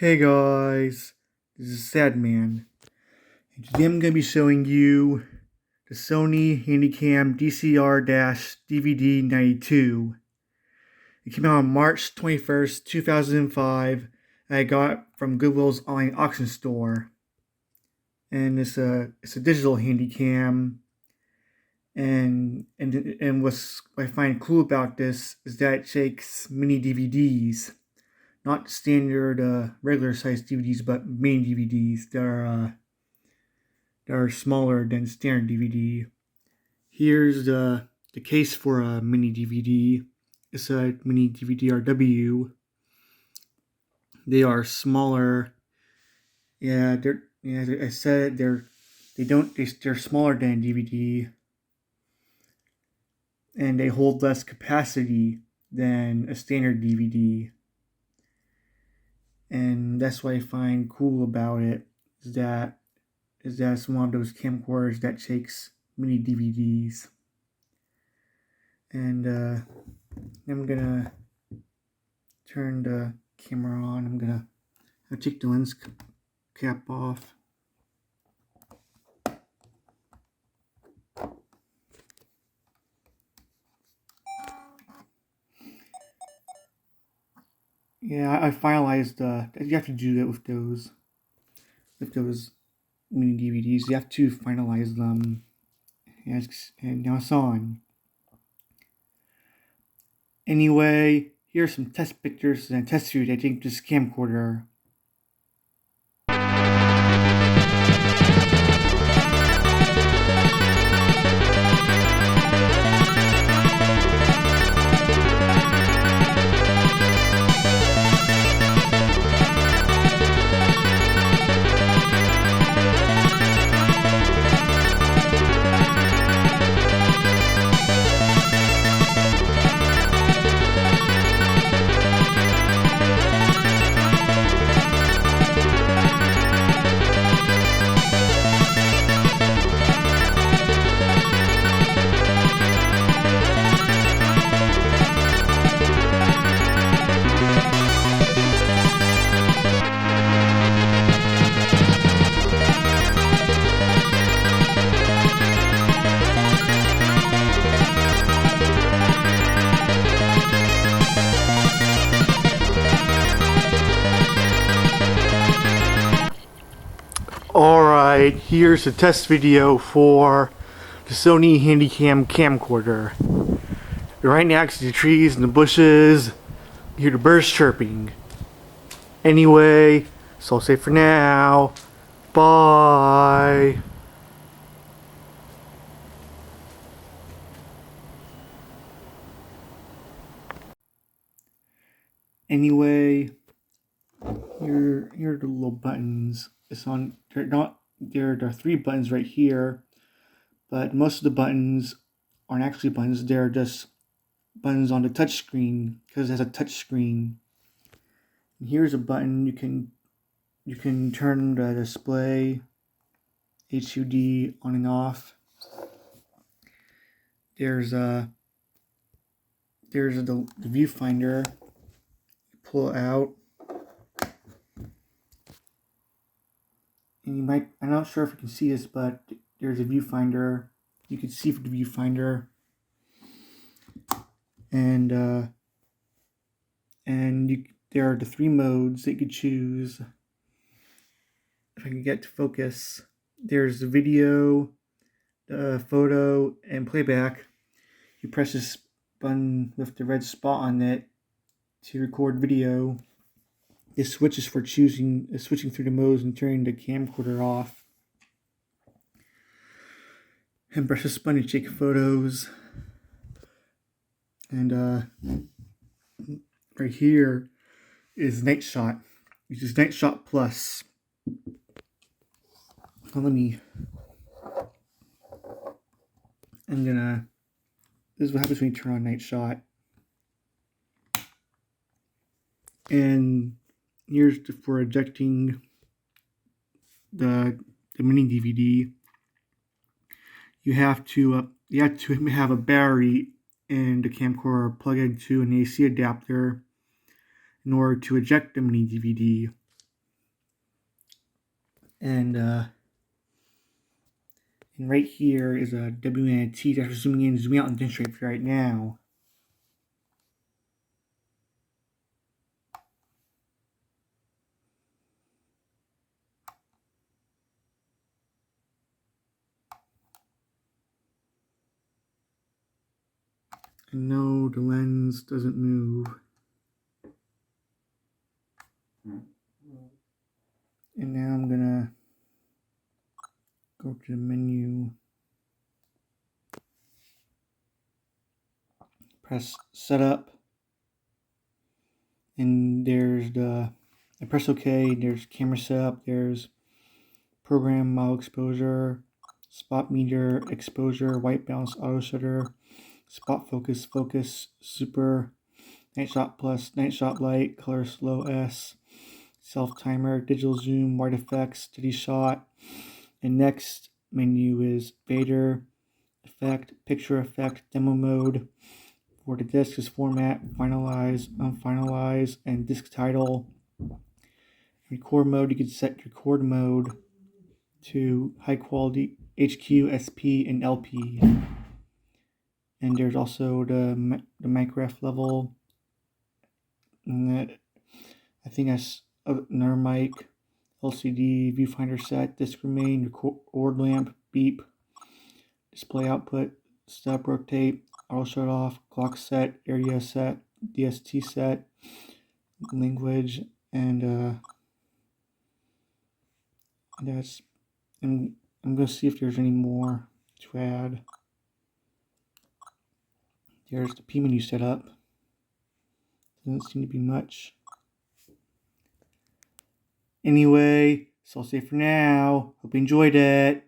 Hey guys, this is Sad Man, and today I'm going to be showing you the Sony Handycam DCR-DVD92. It came out on March 21st, 2005, and I got it from Goodwill's online auction store. And it's a digital Handycam, and what I find cool about this is that it takes mini DVDs. Not standard regular size DVDs, but mini DVDs that are smaller than standard DVD. Here's the case for a mini DVD. It's a mini DVD-RW. They are smaller. Yeah, as I said, they're smaller than a DVD, and they hold less capacity than a standard DVD. And that's what I find cool about it, is that it's one of those camcorders that takes mini DVDs. And I'm gonna turn the camera on. I'll take the lens cap off. Yeah, I finalized. You have to do that with those mini DVDs. You have to finalize them. And now it's on. Anyway, here's some test pictures and test videos I think this camcorder. Alright, here's a test video for the Sony Handycam camcorder. You're right next to the trees and the bushes. You hear the birds chirping. Anyway, so I'll say for now, bye. Anyway, here are the little buttons. There are 3 buttons right here, but most of the buttons aren't actually buttons. They're just buttons on the touch screen because it has a touch screen. And here's a button you can turn the display HUD on and off. There's the viewfinder. Pull it out. And I'm not sure if you can see this, but there's a viewfinder. You can see from the viewfinder. And there are the 3 modes that you could choose. If I can get to focus, there's the video, the photo, and playback. You press this button with the red spot on it to record video. This switches for switching through the modes and turning the camcorder off. And press this button to take photos. And right here is Night Shot, which is Night Shot Plus. This is what happens when you turn on Night Shot. And here's for ejecting the mini DVD. You have to have a battery and the camcorder plug into an AC adapter in order to eject the mini DVD. And right here is a W and a T. That's zooming in, zooming out, and demonstrate for you right now. And no, the lens doesn't move. And now I'm gonna go to the menu, press setup, and there's I press OK. There's camera setup, there's program model exposure, spot meter, exposure, white balance, auto shutter, spot focus, focus, super, night shot plus, night shot light, color slow S, self timer, digital zoom, white effects, steady shot. And next menu is fader, effect, picture effect, demo mode. For the disc is format, finalize, unfinalize, and disc title. Record mode, you can set record mode to high quality HQ, SP, and LP. And there's also the micrograph level. And that, I think that's another mic, LCD, viewfinder set, disc remain, record lamp, beep, display output, stop rotate, auto shut off, clock set, area set, DST set, language, and that's. And I'm gonna see if there's any more to add. There's the P menu setup. Doesn't seem to be much. Anyway, so I'll say for now. Hope you enjoyed it.